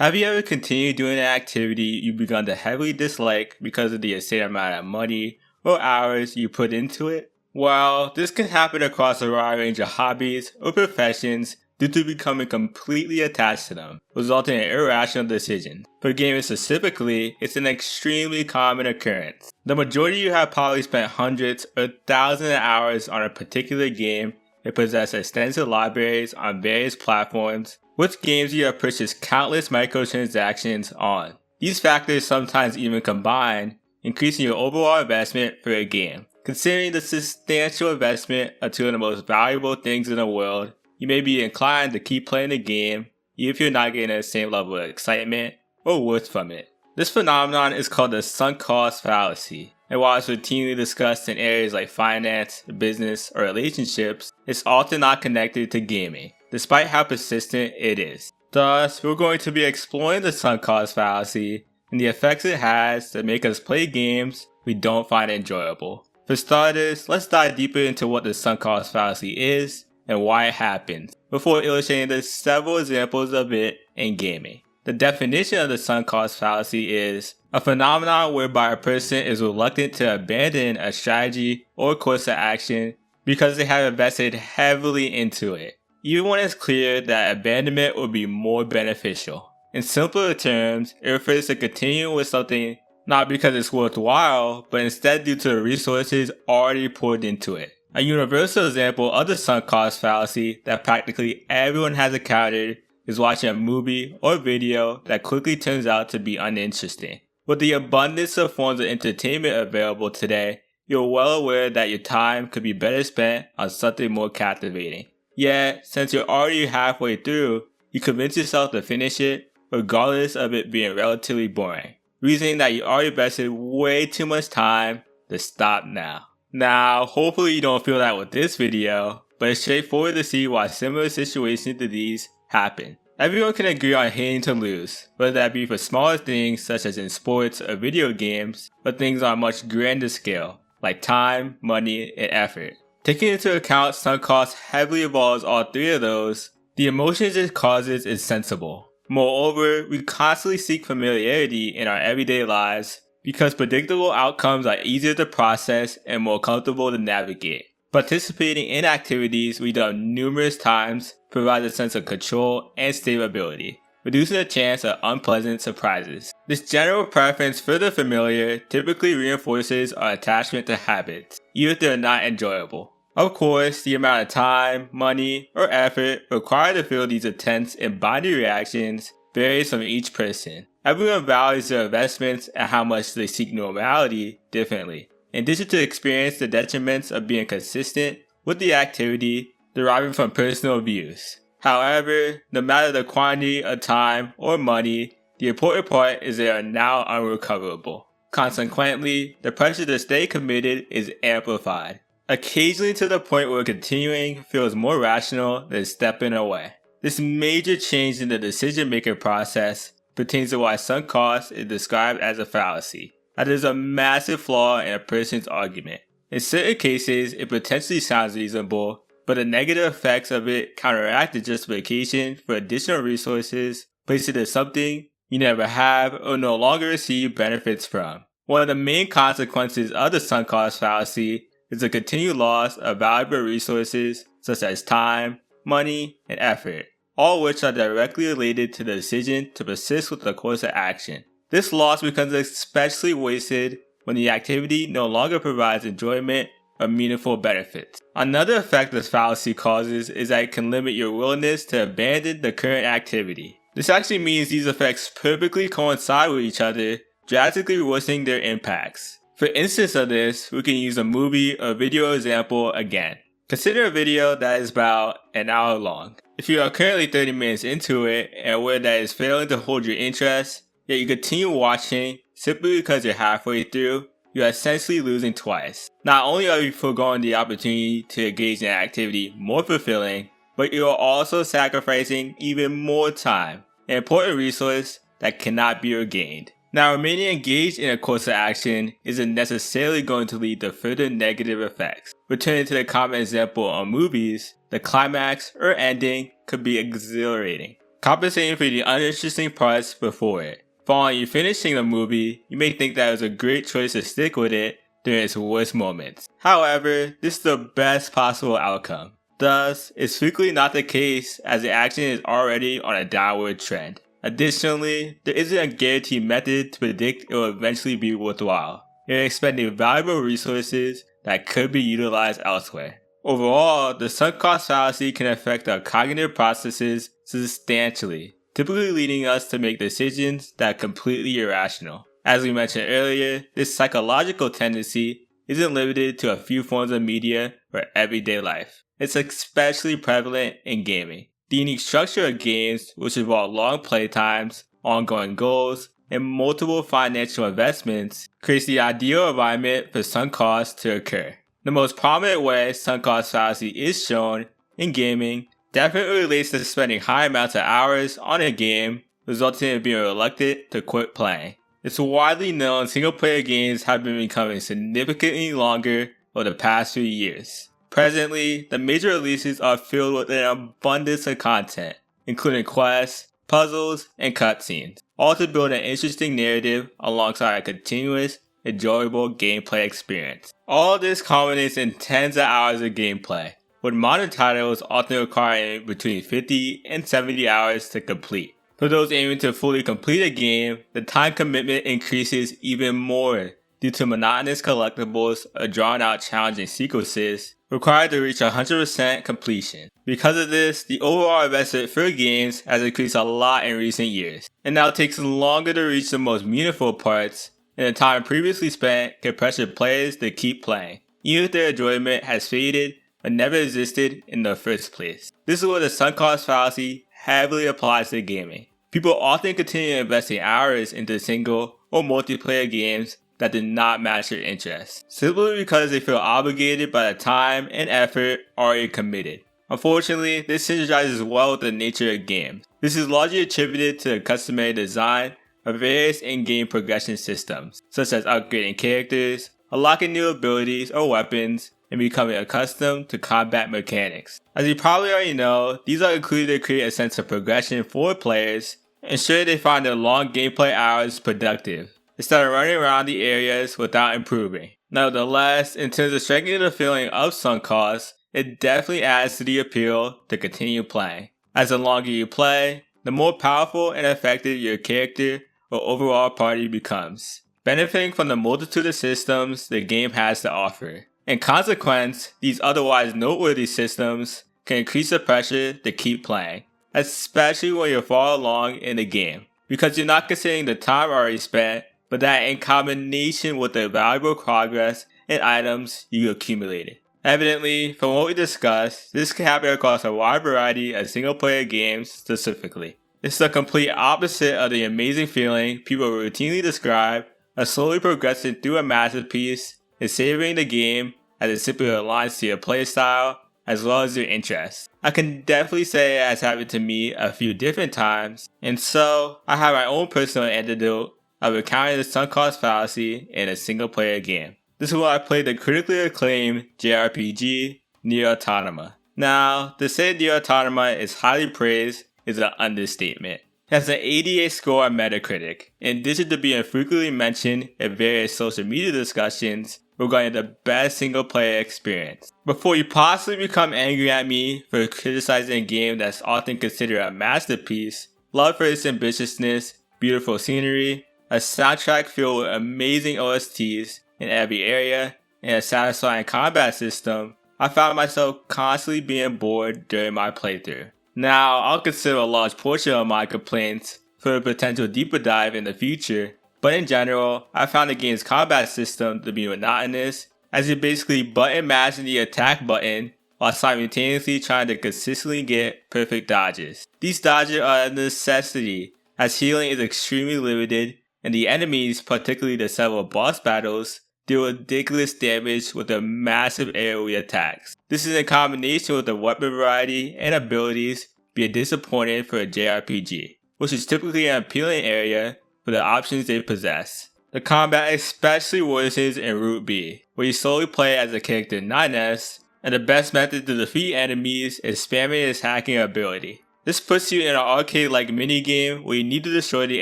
Have you ever continued doing an activity you've begun to heavily dislike because of the insane amount of money or hours you put into it? Well, this can happen across a wide range of hobbies or professions due to becoming completely attached to them, resulting in irrational decisions. For gaming specifically, it's an extremely common occurrence. The majority of you have probably spent hundreds or thousands of hours on a particular game and possess extensive libraries on various platforms, with games you have purchased countless microtransactions on. These factors sometimes even combine, increasing your overall investment for a game. Considering the substantial investment of two of the most valuable things in the world, you may be inclined to keep playing the game even if you're not getting the same level of excitement or worth from it. This phenomenon is called the sunk cost fallacy, and while it's routinely discussed in areas like finance, business, or relationships, it's often not connected to gaming, despite how persistent it is. Thus, we're going to be exploring the sunk cost fallacy and the effects it has to make us play games we don't find enjoyable. For starters, let's dive deeper into what the sunk cost fallacy is and why it happens, before illustrating the several examples of it in gaming. The definition of the sunk cost fallacy is a phenomenon whereby a person is reluctant to abandon a strategy or course of action because they have invested heavily into it, even when it's clear that abandonment would be more beneficial. In simpler terms, it refers to continuing with something not because it's worthwhile, but instead due to the resources already poured into it. A universal example of the sunk cost fallacy that practically everyone has encountered is watching a movie or video that quickly turns out to be uninteresting. With the abundance of forms of entertainment available today, you're well aware that your time could be better spent on something more captivating. Yet, since you're already halfway through, you convince yourself to finish it regardless of it being relatively boring, reasoning that you already invested way too much time to stop now. Now, hopefully you don't feel that with this video, but it's straightforward to see why similar situations to these happen. Everyone can agree on hating to lose, whether that be for smaller things such as in sports or video games, or things on a much grander scale, like time, money, and effort. Taking into account sunk cost heavily involves all three of those, the emotions it causes is sensible. Moreover, we constantly seek familiarity in our everyday lives because predictable outcomes are easier to process and more comfortable to navigate. Participating in activities we've done numerous times provides a sense of control and stability, reducing the chance of unpleasant surprises. This general preference for the familiar typically reinforces our attachment to habits, even if they're not enjoyable. Of course, the amount of time, money, or effort required to feel these intense and binary reactions varies from each person. Everyone values their investments and how much they seek normality differently. In addition to experience the detriments of being consistent with the activity deriving from personal views. However, no matter the quantity of time or money, the important part is they are now unrecoverable. Consequently, the pressure to stay committed is amplified, occasionally to the point where continuing feels more rational than stepping away. This major change in the decision-making process pertains to why sunk cost is described as a fallacy. That is a massive flaw in a person's argument. In certain cases, it potentially sounds reasonable, but the negative effects of it counteract the justification for additional resources placed into something you never have or no longer receive benefits from. One of the main consequences of the sunk cost fallacy is the continued loss of valuable resources such as time, money, and effort, all which are directly related to the decision to persist with the course of action. This loss becomes especially wasted when the activity no longer provides enjoyment or meaningful benefits. Another effect this fallacy causes is that it can limit your willingness to abandon the current activity. This actually means these effects perfectly coincide with each other, drastically worsening their impacts. For instance of this, we can use a movie or video example again. Consider a video that is about an hour long. If you are currently 30 minutes into it and aware that it's failing to hold your interest, yet you continue watching simply because you're halfway through, you are essentially losing twice. Not only are you foregoing the opportunity to engage in an activity more fulfilling, but you are also sacrificing even more time, an important resource that cannot be regained. Now, remaining engaged in a course of action isn't necessarily going to lead to further negative effects. Returning to the common example on movies, the climax or ending could be exhilarating. compensating for the uninteresting parts before it. Following you finishing the movie, you may think that it was a great choice to stick with it during its worst moments. However, this is the best possible outcome. Thus, it's frequently not the case as the action is already on a downward trend. Additionally, there isn't a guaranteed method to predict it will eventually be worthwhile. You're expending valuable resources that could be utilized elsewhere. Overall, the sunk cost fallacy can affect our cognitive processes substantially, typically leading us to make decisions that are completely irrational. As we mentioned earlier, this psychological tendency isn't limited to a few forms of media or everyday life. It's especially prevalent in gaming. The unique structure of games, which involve long playtimes, ongoing goals, and multiple financial investments, creates the ideal environment for sunk costs to occur. The most prominent way sunk cost fallacy is shown in gaming definitely relates to spending high amounts of hours on a game, resulting in being reluctant to quit playing. It's widely known single-player games have been becoming significantly longer over the past few years. Presently, the major releases are filled with an abundance of content, including quests, puzzles, and cutscenes, all to build an interesting narrative alongside a continuous, enjoyable gameplay experience. All of this culminates in tens of hours of gameplay, with modern titles often requiring between 50 and 70 hours to complete. For those aiming to fully complete a game, the time commitment increases even more due to monotonous collectibles or drawn-out challenging sequences required to reach 100% completion. Because of this, the overall investment for games has increased a lot in recent years, and now takes longer to reach the most meaningful parts, and the time previously spent can pressure players to keep playing, even if their enjoyment has faded or never existed in the first place. This is where the sunk cost fallacy heavily applies to gaming. People often continue investing hours into single or multiplayer games that do not match their interests, simply because they feel obligated by the time and effort already committed. Unfortunately, this synergizes well with the nature of games. This is largely attributed to the customary design of various in-game progression systems, such as upgrading characters, unlocking new abilities or weapons, and becoming accustomed to combat mechanics. As you probably already know, these are included to create a sense of progression for players, ensuring they find their long gameplay hours productive, instead of running around the areas without improving. Nevertheless, in terms of strengthening the feeling of sunk costs, it definitely adds to the appeal to continue playing. As the longer you play, the more powerful and effective your character or overall party becomes, benefiting from the multitude of systems the game has to offer. In consequence, these otherwise noteworthy systems can increase the pressure to keep playing, especially when you're far along in the game, because you're not considering the time already spent, but that in combination with the valuable progress and items you accumulated. Evidently, from what we discussed, this can happen across a wide variety of single-player games specifically. It's the complete opposite of the amazing feeling people routinely describe of slowly progressing through a masterpiece and savoring the game as it simply aligns to your playstyle as well as your interests. I can definitely say it has happened to me a few different times, and so I have my own personal antidote of encountering the sunk cost fallacy in a single-player game. This is why I played the critically acclaimed JRPG Nier Automata. Now, to say Nier Automata is highly praised is an understatement. It has an 88 score on Metacritic, in addition to being frequently mentioned in various social media discussions regarding the best single-player experience. Before you possibly become angry at me for criticizing a game that's often considered a masterpiece, love for its ambitiousness, beautiful scenery, a soundtrack filled with amazing OSTs in every area, and a satisfying combat system, I found myself constantly being bored during my playthrough. Now, I'll consider a large portion of my complaints for a potential deeper dive in the future, but in general, I found the game's combat system to be monotonous, as you basically button mash the attack button while simultaneously trying to consistently get perfect dodges. These dodges are a necessity, as healing is extremely limited, and the enemies, particularly the several boss battles, deal ridiculous damage with their massive AoE attacks. This is in combination with the weapon variety and abilities being disappointing for a JRPG, which is typically an appealing area for the options they possess. The combat especially worsens in Route B, where you slowly play as the character 9S, and the best method to defeat enemies is spamming his hacking ability. This puts you in an arcade-like minigame where you need to destroy the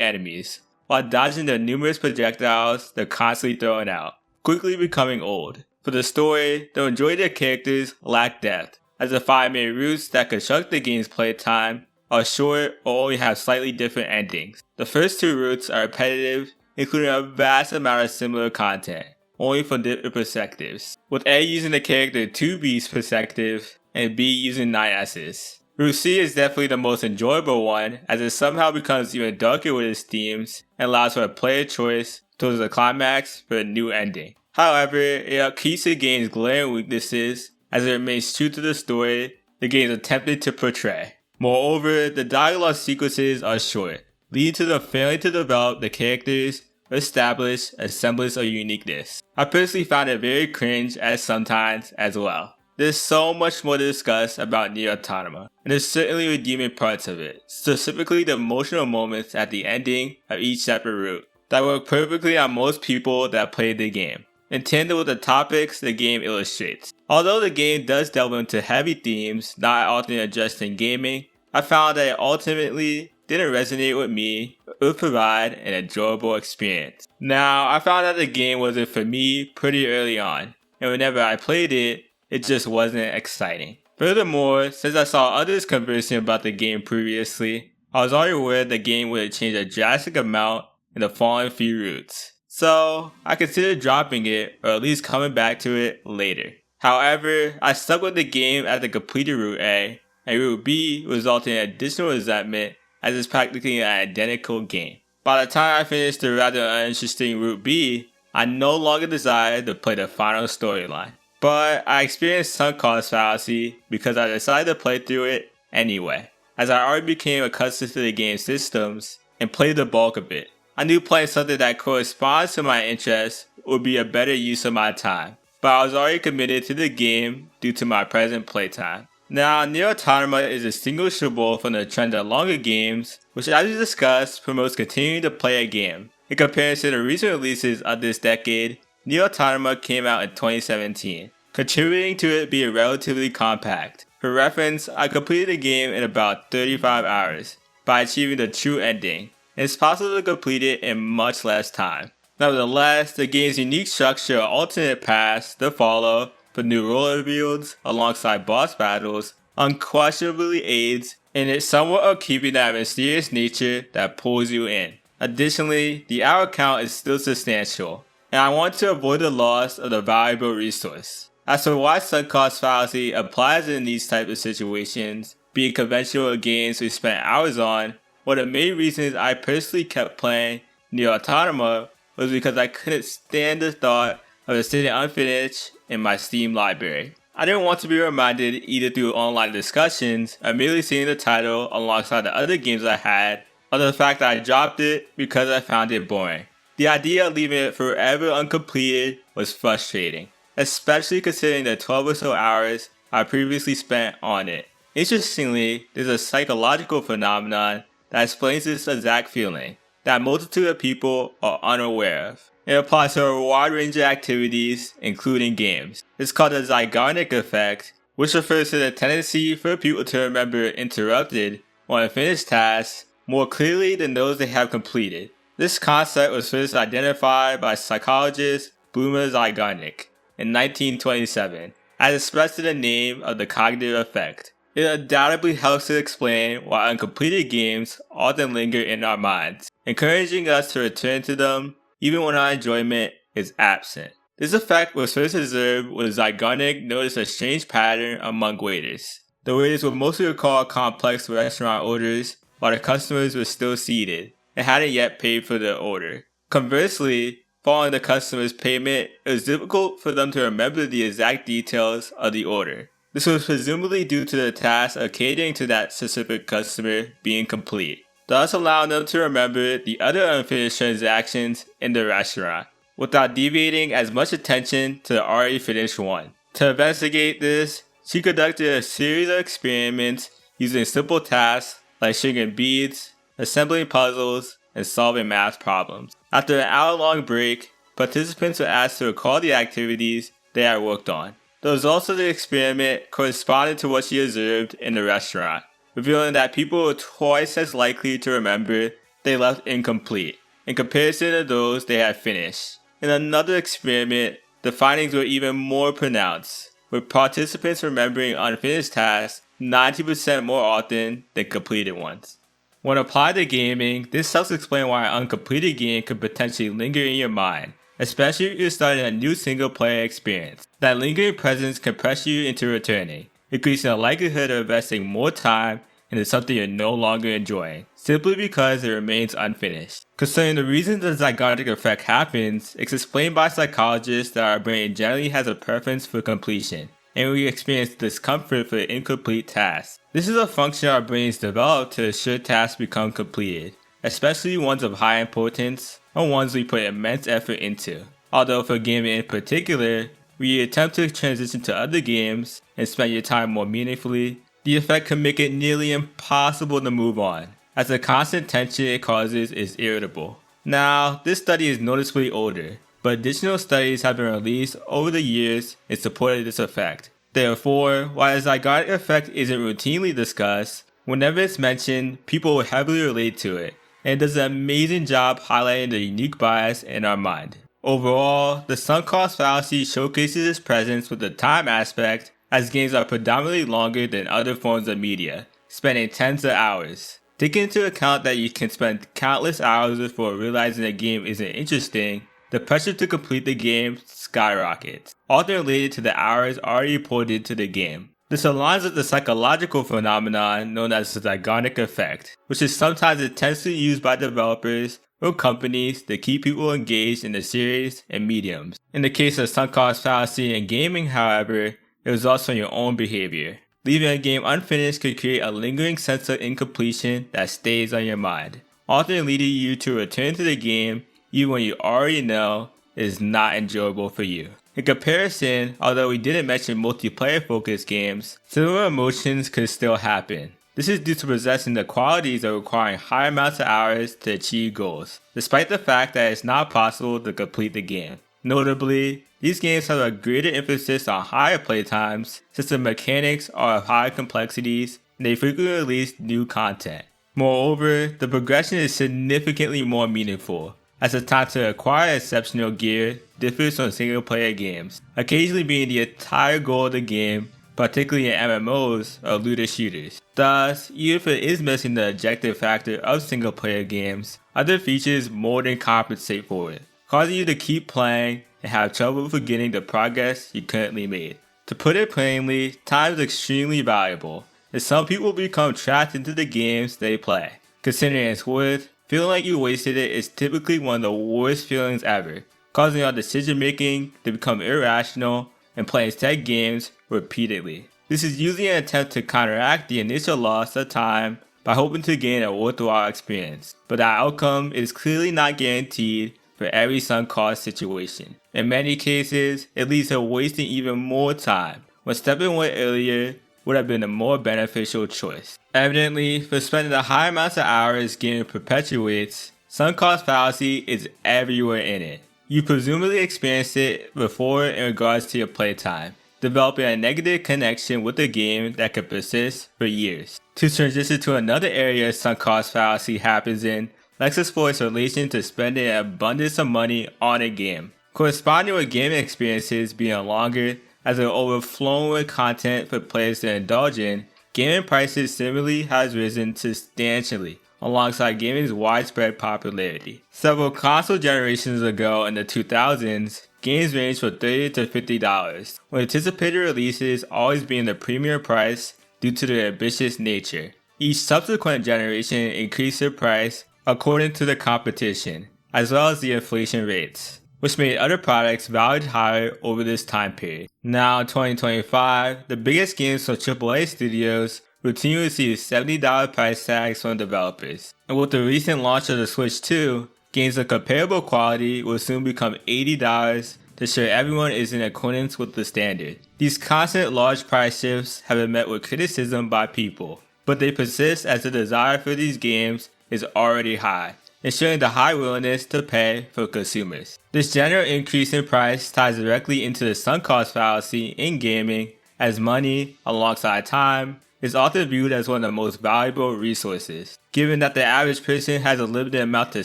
enemies, while dodging the numerous projectiles they're constantly throwing out, quickly becoming old. For the story, the majority of characters lack depth, as the 5 main routes that construct the game's playtime are short or only have slightly different endings. The first 2 routes are repetitive, including a vast amount of similar content, only from different perspectives, with A using the character 2B's perspective and B using 9S's. Route C is definitely the most enjoyable one, as it somehow becomes even darker with its themes and allows for a player choice towards the climax for a new ending. However, it keeps the game's glaring weaknesses as it remains true to the story the game is attempting to portray. Moreover, the dialogue sequences are short, leading to them failing to develop the characters or establish a semblance of uniqueness. I personally found it very cringe at sometimes as well. There's so much more to discuss about Nier Automata, and there's certainly redeeming parts of it, specifically the emotional moments at the ending of each separate route, that work perfectly on most people that played the game, in tandem with the topics the game illustrates. Although the game does delve into heavy themes not often addressed in gaming, I found that it ultimately didn't resonate with me or provide an enjoyable experience. Now, I found that the game wasn't for me pretty early on, and whenever I played it, it just wasn't exciting. Furthermore, since I saw others conversing about the game previously, I was already aware the game would change a drastic amount in the following few routes. So, I considered dropping it, or at least coming back to it later. However, I stuck with the game at the completed Route A, and Route B resulted in additional resentment as it's practically an identical game. By the time I finished the rather uninteresting Route B, I no longer desired to play the final storyline. But I experienced Sunk Cost Fallacy because I decided to play through it anyway, as I already became accustomed to the game's systems and played the bulk of it. I knew playing something that corresponds to my interests would be a better use of my time, but I was already committed to the game due to my present playtime. Now, Nier Automata is distinguishable from the trend of longer games, which as we discussed promotes continuing to play a game. In comparison to the recent releases of this decade, Nier Automata came out in 2017, contributing to it being relatively compact. For reference, I completed the game in about 35 hours, by achieving the true ending, and it's possible to complete it in much less time. Nevertheless, the game's unique structure or alternate paths to follow for new role reveals alongside boss battles unquestionably aids in it somewhat of keeping that mysterious nature that pulls you in. Additionally, the hour count is still substantial, and I want to avoid the loss of the valuable resource. As for why Sunk Cost Fallacy applies in these types of situations, being conventional games we spent hours on, one of the main reasons I personally kept playing Nier Automata was because I couldn't stand the thought of it sitting unfinished in my Steam library. I didn't want to be reminded either through online discussions or merely seeing the title alongside the other games I had, or the fact that I dropped it because I found it boring. The idea of leaving it forever uncompleted was frustrating, especially considering the 12 or so hours I previously spent on it. Interestingly, there's a psychological phenomenon that explains this exact feeling that a multitude of people are unaware of. It applies to a wide range of activities, including games. It's called the Zeigarnik effect, which refers to the tendency for people to remember interrupted or unfinished tasks more clearly than those they have completed. This concept was first identified by psychologist Boomer Zeigarnik in 1927, as expressed in the name of the cognitive effect. It undoubtedly helps to explain why uncompleted games often linger in our minds, encouraging us to return to them even when our enjoyment is absent. This effect was first observed when Zeigarnik noticed a strange pattern among waiters. The waiters would mostly recall complex restaurant orders while the customers were still seated and hadn't yet paid for their order. Conversely, following the customer's payment, it was difficult for them to remember the exact details of the order. This was presumably due to the task of catering to that specific customer being complete, thus allowing them to remember the other unfinished transactions in the restaurant, without deviating as much attention to the already finished one. To investigate this, she conducted a series of experiments using simple tasks like stringing beads, assembling puzzles, and solving math problems. After an hour-long break, participants were asked to recall the activities they had worked on. The results of the experiment corresponded to what she observed in the restaurant. revealing that people were twice as likely to remember they left incomplete in comparison to those they had finished. In another experiment, the findings were even more pronounced, with participants remembering unfinished tasks 90% more often than completed ones. When applied to gaming, this helps explain why an uncompleted game could potentially linger in your mind, especially if you're starting a new single-player experience. That lingering presence can pressure you into returning, increasing the likelihood of investing more time into something you're no longer enjoying, simply because it remains unfinished. Concerning the reason the zygotic effect happens, it's explained by psychologists that our brain generally has a preference for completion, and we experience discomfort for incomplete tasks. This is a function our brains develop to ensure tasks become completed, especially ones of high importance or ones we put immense effort into. Although for gaming in particular, where you attempt to transition to other games and spend your time more meaningfully, the effect can make it nearly impossible to move on, as the constant tension it causes is irritable. Now, this study is noticeably older, but additional studies have been released over the years in support of this effect. Therefore, while the zygotic effect isn't routinely discussed, whenever it's mentioned, people will heavily relate to it, and it does an amazing job highlighting the unique bias in our mind. Overall, the sunk cost fallacy showcases its presence with the time aspect, as games are predominantly longer than other forms of media, spending tens of hours. Taking into account that you can spend countless hours before realizing a game isn't interesting, the pressure to complete the game skyrockets, often related to the hours already poured into the game. This aligns with the psychological phenomenon known as the zygotic effect, which is sometimes intensely used by developers or companies to keep people engaged in the series and mediums. In the case of sunk cost fallacy in gaming, however, it results from your own behavior. Leaving a game unfinished could create a lingering sense of incompletion that stays on your mind, often leading you to return to the game even when you already know it is not enjoyable for you. In comparison, although we didn't mention multiplayer-focused games, similar emotions could still happen. This is due to possessing the qualities of requiring high amounts of hours to achieve goals, despite the fact that it's not possible to complete the game. Notably, these games have a greater emphasis on higher playtimes since the mechanics are of high complexities and they frequently release new content. Moreover, the progression is significantly more meaningful, as the time to acquire exceptional gear differs from single-player games, occasionally being the entire goal of the game, particularly in MMOs or looter shooters. Thus, even if it is missing the objective factor of single-player games, other features more than compensate for it, causing you to keep playing and have trouble forgetting the progress you currently made. To put it plainly, time is extremely valuable, and some people become trapped into the games they play. Considering its worth, feeling like you wasted it is typically one of the worst feelings ever, causing your decision making to become irrational and playing said games repeatedly. This is usually an attempt to counteract the initial loss of time by hoping to gain a worthwhile experience, but that outcome is clearly not guaranteed for every sunk cost situation. In many cases, it leads to wasting even more time, when stepping away earlier would have been a more beneficial choice. Evidently, for spending the high amounts of hours gaming perpetuates, sunk cost fallacy is everywhere in it. You presumably experienced it before in regards to your playtime, developing a negative connection with the game that could persist for years. To transition to another area sunk cost fallacy happens in, let's explore its relation to spending an abundance of money on a game. Corresponding with gaming experiences being longer as they're overflowing with content for players to indulge in, gaming prices similarly has risen substantially alongside gaming's widespread popularity. Several console generations ago in the 2000s, games ranged from $30 to $50, with anticipated releases always being the premier price due to their ambitious nature. Each subsequent generation increased their price according to the competition, as well as the inflation rates, which made other products valued higher over this time period. Now in 2025, the biggest games from AAA studios routinely receive $70 price tags from developers. And with the recent launch of the Switch 2, games of comparable quality will soon become $80 to ensure everyone is in accordance with the standard. These constant large price shifts have been met with criticism by people, but they persist as the desire for these games is already high, ensuring the high willingness to pay for consumers. This general increase in price ties directly into the sunk cost fallacy in gaming, as money, alongside time, is often viewed as one of the most valuable resources. Given that the average person has a limited amount to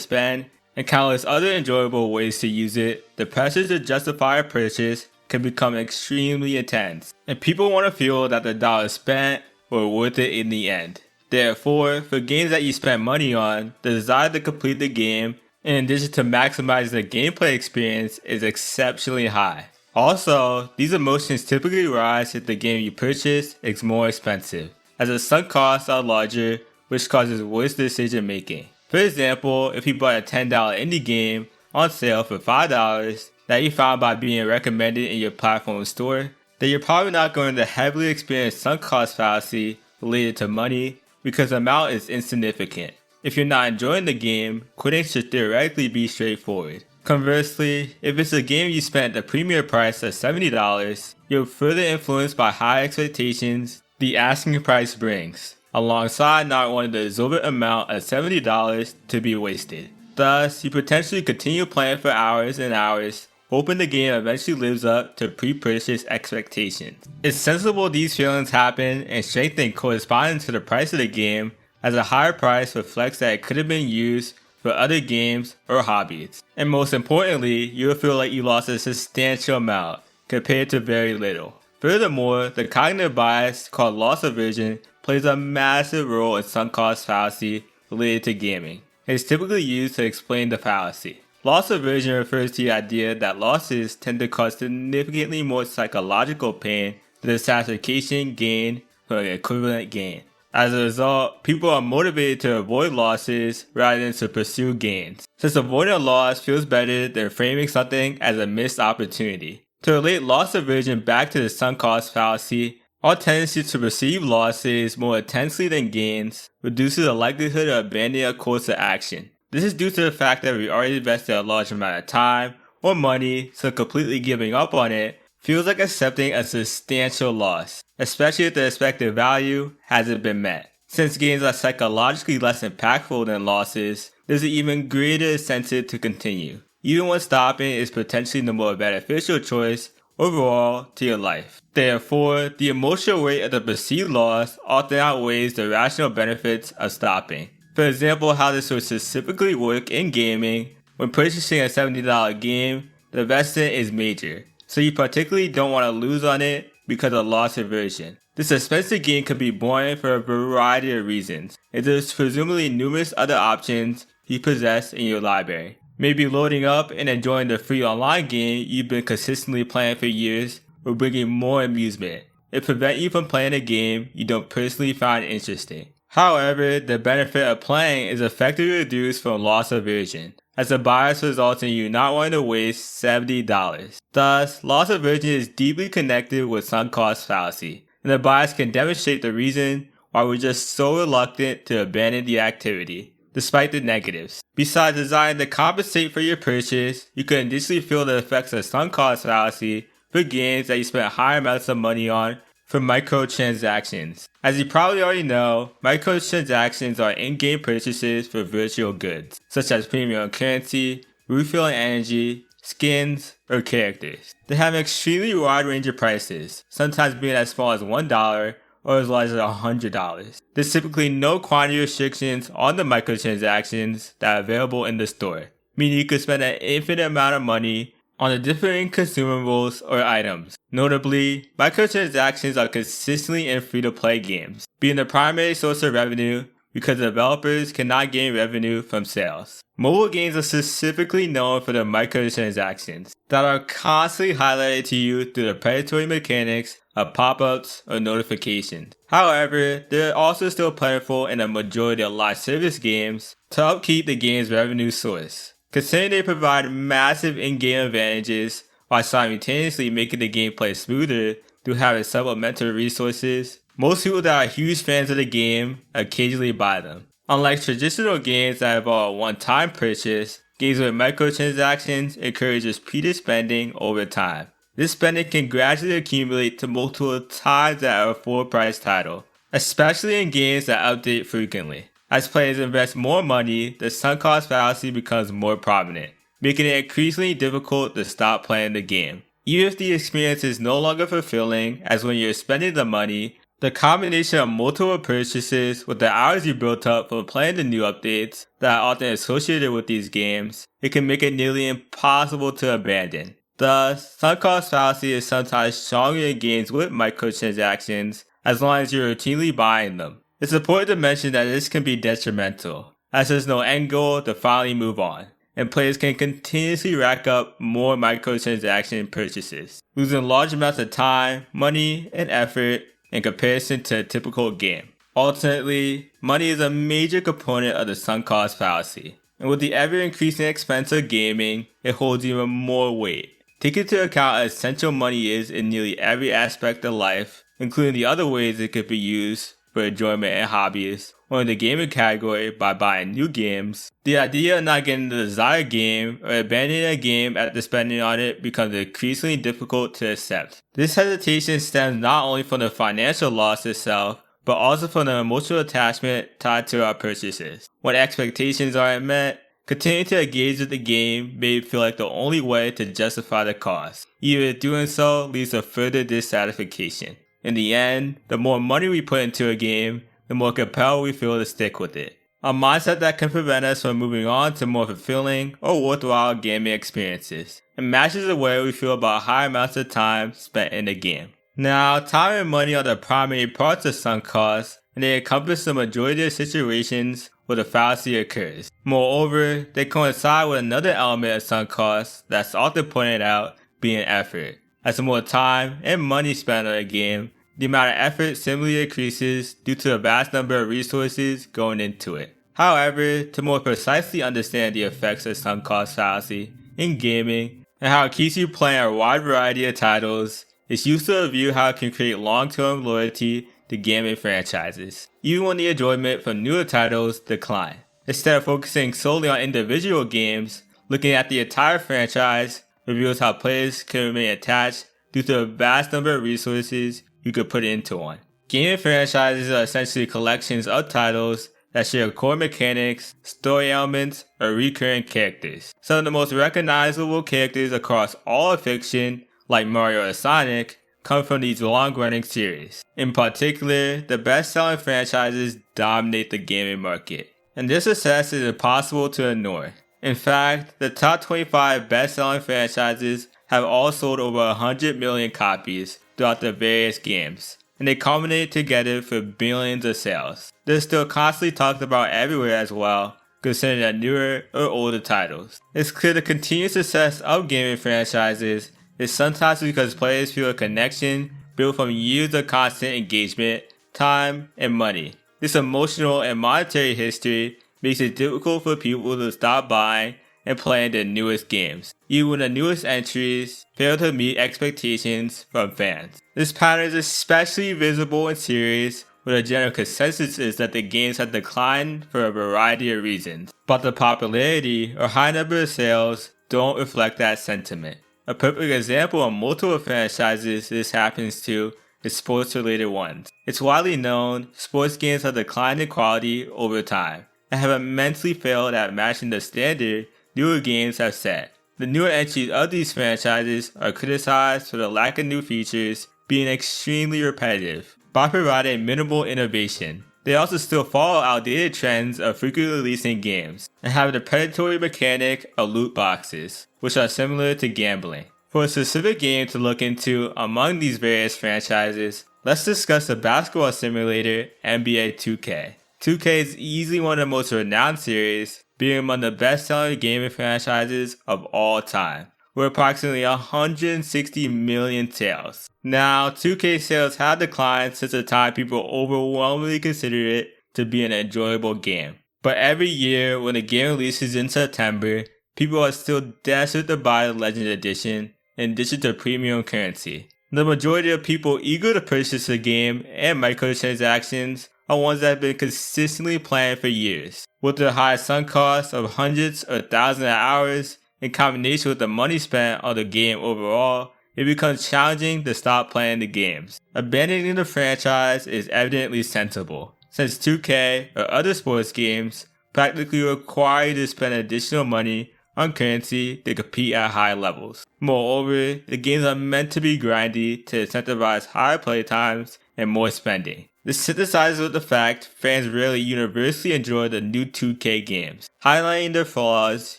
spend and countless other enjoyable ways to use it, the pressure to justify a purchase can become extremely intense, and people want to feel that the dollar spent were worth it in the end. Therefore, for games that you spend money on, the desire to complete the game, in addition to maximizing the gameplay experience, is exceptionally high. Also, these emotions typically rise if the game you purchase is more expensive, as the sunk costs are larger, which causes worse decision making. For example, if you bought a $10 indie game on sale for $5 that you found by being recommended in your platform store, then you're probably not going to heavily experience sunk cost fallacy related to money because the amount is insignificant. If you're not enjoying the game, quitting should theoretically be straightforward. Conversely, if it's a game you spent the premium price of $70, you're further influenced by high expectations the asking price brings, alongside not wanting the exorbitant amount of $70 to be wasted. Thus, you potentially continue playing for hours and hours, hoping the game eventually lives up to pre-purchase expectations. It's sensible these feelings happen and strengthen corresponding to the price of the game, as a higher price reflects that it could have been used for other games or hobbies. And most importantly, you'll feel like you lost a substantial amount compared to very little. Furthermore, the cognitive bias called loss aversion plays a massive role in sunk cost fallacy related to gaming. It's typically used to explain the fallacy. Loss aversion refers to the idea that losses tend to cause significantly more psychological pain than the satisfaction gained from an equivalent gain. As a result, people are motivated to avoid losses rather than to pursue gains, since avoiding a loss feels better than framing something as a missed opportunity. To relate loss aversion back to the sunk cost fallacy, our tendency to perceive losses more intensely than gains reduces the likelihood of abandoning a course of action. This is due to the fact that we already invested a large amount of time or money, so completely giving up on it feels like accepting a substantial loss, especially if the expected value hasn't been met. Since gains are psychologically less impactful than losses, there's an even greater incentive to continue, even when stopping is potentially the more beneficial choice overall to your life. Therefore, the emotional weight of the perceived loss often outweighs the rational benefits of stopping. For example, how this would specifically work in gaming: when purchasing a $70 game, the investment is major, so you particularly don't want to lose on it because of loss aversion. This expensive game could be boring for a variety of reasons, and there's presumably numerous other options you possess in your library. Maybe loading up and enjoying the free online game you've been consistently playing for years will bring you more amusement. It prevents you from playing a game you don't personally find interesting. However, the benefit of playing is effectively reduced from loss aversion, as the bias results in you not wanting to waste $70. Thus, loss aversion is deeply connected with sunk cost fallacy, and the bias can demonstrate the reason why we're just so reluctant to abandon the activity, despite the negatives. Besides desiring to compensate for your purchase, you can initially feel the effects of sunk cost fallacy for games that you spent high amounts of money on for microtransactions. As you probably already know, microtransactions are in-game purchases for virtual goods, such as premium currency, refilling energy, skins, or characters. They have an extremely wide range of prices, sometimes being as small as $1 or as large as $100. There's typically no quantity restrictions on the microtransactions that are available in the store, meaning you could spend an infinite amount of money on the differing consumables or items. Notably, microtransactions are consistently in free-to-play games, being the primary source of revenue because developers cannot gain revenue from sales. Mobile games are specifically known for their microtransactions that are constantly highlighted to you through the predatory mechanics of pop-ups or notifications. However, they're also still plentiful in a majority of live service games to upkeep the game's revenue source. Considering they provide massive in-game advantages while simultaneously making the gameplay smoother through having supplemental resources, most people that are huge fans of the game occasionally buy them. Unlike traditional games that involve a one-time purchase, games with microtransactions encourage repeated spending over time. This spending can gradually accumulate to multiple times that of a full-price title, especially in games that update frequently. As players invest more money, the sunk cost fallacy becomes more prominent, making it increasingly difficult to stop playing the game. Even if the experience is no longer fulfilling, as when you're spending the money, The combination of multiple purchases with the hours you built up from playing the new updates that are often associated with these games, it can make it nearly impossible to abandon. Thus, sunk cost fallacy is sometimes stronger in games with microtransactions as long as you're routinely buying them. It's important to mention that this can be detrimental, as there's no end goal to finally move on, and players can continuously rack up more microtransaction purchases, losing large amounts of time, money, and effort in comparison to a typical game. Ultimately, money is a major component of the sunk cost fallacy, and with the ever-increasing expense of gaming, it holds even more weight. Take into account how essential money is in nearly every aspect of life, including the other ways it could be used for enjoyment and hobbies, or in the gaming category by buying new games. The idea of not getting the desired game or abandoning a game after spending on it becomes increasingly difficult to accept. This hesitation stems not only from the financial loss itself, but also from the emotional attachment tied to our purchases. When expectations aren't met, continuing to engage with the game may feel like the only way to justify the cost, even if doing so leads to further dissatisfaction. In the end, the more money we put into a game, the more compelled we feel to stick with it. A mindset that can prevent us from moving on to more fulfilling or worthwhile gaming experiences, and matches the way we feel about high amounts of time spent in the game. Now, time and money are the primary parts of sunk costs, and they encompass the majority of situations where the fallacy occurs. Moreover, they coincide with another element of sunk costs that's often pointed out, being effort. As the more time and money spent on a game, the amount of effort similarly increases due to the vast number of resources going into it. However, to more precisely understand the effects of sunk cost fallacy in gaming and how it keeps you playing a wide variety of titles, it's useful to review how it can create long-term loyalty to gaming franchises, even when the enjoyment from newer titles decline. Instead of focusing solely on individual games, looking at the entire franchise reveals how players can remain attached due to the vast number of resources you could put into one. Gaming franchises are essentially collections of titles that share core mechanics, story elements, or recurring characters. Some of the most recognizable characters across all of fiction, like Mario or Sonic, come from these long-running series. In particular, the best-selling franchises dominate the gaming market, and this success is impossible to ignore. In fact, the top 25 best-selling franchises have all sold over 100 million copies throughout the various games, and they culminate together for billions of sales. They're still constantly talked about everywhere as well, considering their newer or older titles. It's clear the continued success of gaming franchises is sometimes because players feel a connection built from years of constant engagement, time, and money. This emotional and monetary history makes it difficult for people to stop buying and playing the newest games, even when the newest entries fail to meet expectations from fans. This pattern is especially visible in series where the general consensus is that the games have declined for a variety of reasons, but the popularity or high number of sales don't reflect that sentiment. A perfect example of multiple franchises this happens to is sports-related ones. It's widely known sports games have declined in quality over time and have immensely failed at matching the standard newer games have set. The newer entries of these franchises are criticized for the lack of new features being extremely repetitive by providing minimal innovation. They also still follow outdated trends of frequently releasing games and have the predatory mechanic of loot boxes, which are similar to gambling. For a specific game to look into among these various franchises, let's discuss the basketball simulator NBA 2K. 2K is easily one of the most renowned series, being among the best-selling gaming franchises of all time, with approximately 160 million sales. Now, 2K sales have declined since the time people overwhelmingly considered it to be an enjoyable game. But every year, when the game releases in September, people are still desperate to buy the Legend Edition in addition to premium currency. The majority of people eager to purchase the game and microtransactions are ones that have been consistently playing for years. With the high sunk cost of hundreds or thousands of hours, in combination with the money spent on the game overall, it becomes challenging to stop playing the games. Abandoning the franchise is evidently sensible, since 2K or other sports games practically require you to spend additional money on currency to compete at high levels. Moreover, the games are meant to be grindy to incentivize higher playtimes and more spending. This synthesizes with the fact fans rarely universally enjoy the new 2K games, highlighting their flaws,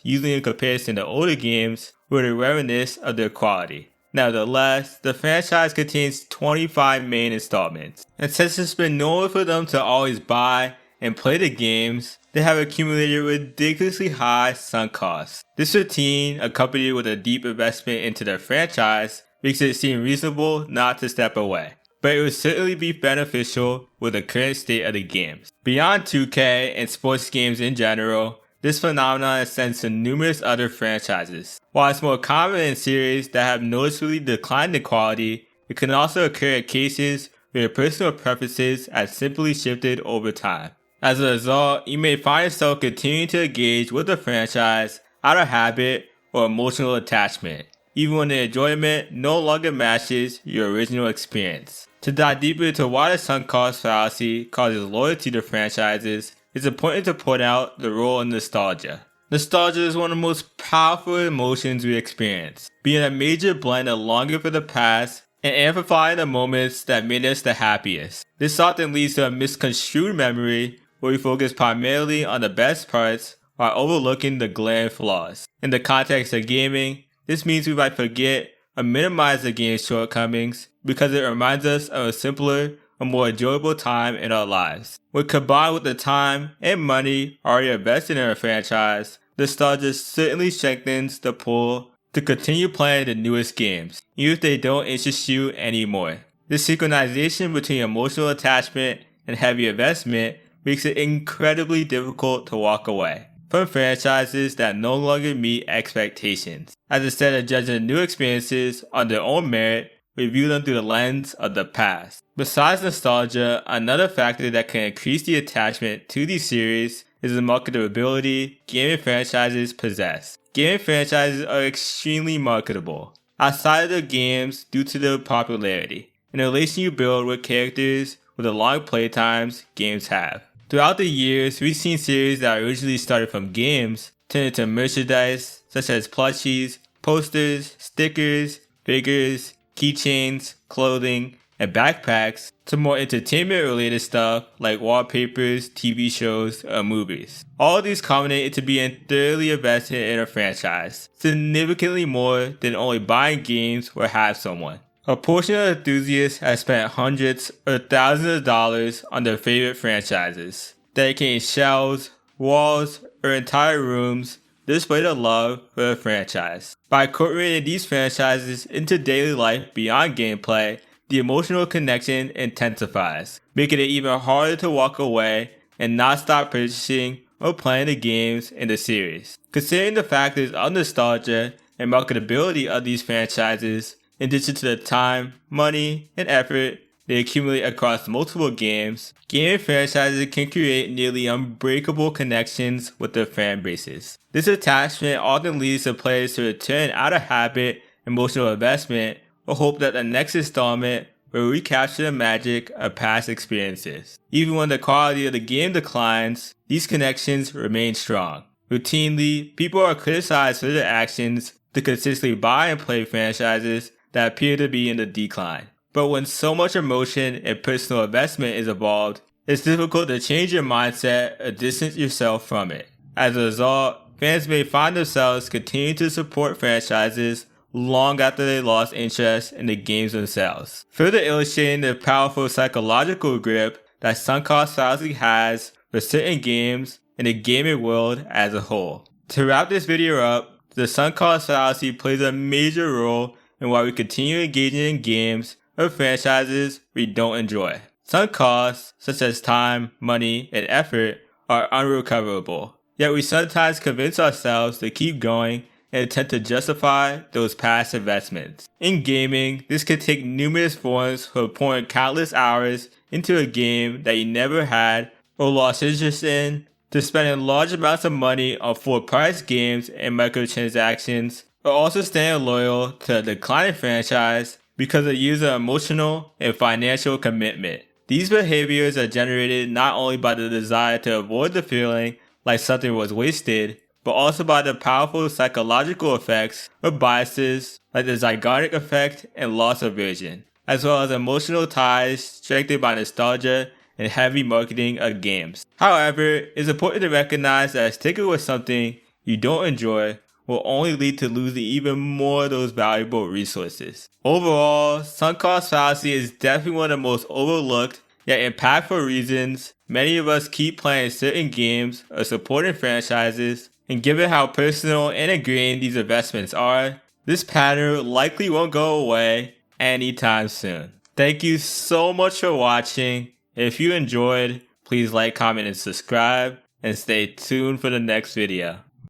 usually in comparison to older games with a reminiscence of their quality. Nevertheless, the franchise contains 25 main installments, and since it's been normal for them to always buy and play the games, they have accumulated ridiculously high sunk costs. This routine, accompanied with a deep investment into their franchise, makes it seem reasonable not to step away. But it would certainly be beneficial with the current state of the games. Beyond 2K and sports games in general, this phenomenon extends to numerous other franchises. While it's more common in series that have noticeably declined in quality, it can also occur in cases where your personal preferences have simply shifted over time. As a result, you may find yourself continuing to engage with the franchise out of habit or emotional attachment, even when the enjoyment no longer matches your original experience. To dive deeper into why the sunk cost fallacy causes loyalty to franchises, it's important to point out the role of nostalgia. Nostalgia is one of the most powerful emotions we experience, being a major blend of longing for the past and amplifying the moments that made us the happiest. This often leads to a misconstrued memory where we focus primarily on the best parts while overlooking the glaring flaws. In the context of gaming, this means we might forget or minimize the game's shortcomings because it reminds us of a simpler or more enjoyable time in our lives. When combined with the time and money already invested in a franchise, nostalgia certainly strengthens the pull to continue playing the newest games, even if they don't interest you anymore. This synchronization between emotional attachment and heavy investment makes it incredibly difficult to walk away from franchises that no longer meet expectations. As instead of judging new experiences on their own merit, we view them through the lens of the past. Besides nostalgia, another factor that can increase the attachment to these series is the marketability gaming franchises possess. Gaming franchises are extremely marketable outside of their games due to their popularity and the relation you build with characters with the long playtimes games have. Throughout the years, we've seen series that originally started from games turn into merchandise such as plushies, posters, stickers, figures, keychains, clothing, and backpacks to more entertainment-related stuff like wallpapers, TV shows, or movies. All of these culminate into being thoroughly invested in a franchise, significantly more than only buying games or have someone. A portion of enthusiasts have spent hundreds or thousands of dollars on their favorite franchises, dedicating shelves, walls, or entire rooms to display their love for the franchise. By incorporating these franchises into daily life beyond gameplay, the emotional connection intensifies, making it even harder to walk away and not stop purchasing or playing the games in the series. Considering the factors of nostalgia and marketability of these franchises, in addition to the time, money, and effort they accumulate across multiple games, gaming franchises can create nearly unbreakable connections with their fan bases. This attachment often leads to players to return out of habit, emotional investment, or hope that the next installment will recapture the magic of past experiences. Even when the quality of the game declines, these connections remain strong. Routinely, people are criticized for their actions to consistently buy and play franchises that appear to be in the decline. But when so much emotion and personal investment is involved, it's difficult to change your mindset or distance yourself from it. As a result, fans may find themselves continuing to support franchises long after they lost interest in the games themselves, further illustrating the powerful psychological grip that Sunk Cost Fallacy has for certain games and the gaming world as a whole. To wrap this video up, the Sunk Cost Fallacy plays a major role in why we continue engaging in games or franchises we don't enjoy. Sunk costs, such as time, money, and effort, are unrecoverable, yet we sometimes convince ourselves to keep going and attempt to justify those past investments. In gaming, this can take numerous forms, from pouring countless hours into a game that you never had or lost interest in, to spending large amounts of money on full-price games and microtransactions, or also staying loyal to a declining franchise because of user emotional and financial commitment. These behaviors are generated not only by the desire to avoid the feeling like something was wasted, but also by the powerful psychological effects of biases like the zygotic effect and loss aversion. as well as emotional ties strengthened by nostalgia and heavy marketing of games. However, it's important to recognize that sticking with something you don't enjoy will only lead to losing even more of those valuable resources. Overall, Sunk Cost Fallacy is definitely one of the most overlooked yet impactful reasons many of us keep playing certain games or supporting franchises, and given how personal and ingrained these investments are, this pattern likely won't go away anytime soon. Thank you so much for watching. If you enjoyed, please like, comment, and subscribe, and stay tuned for the next video.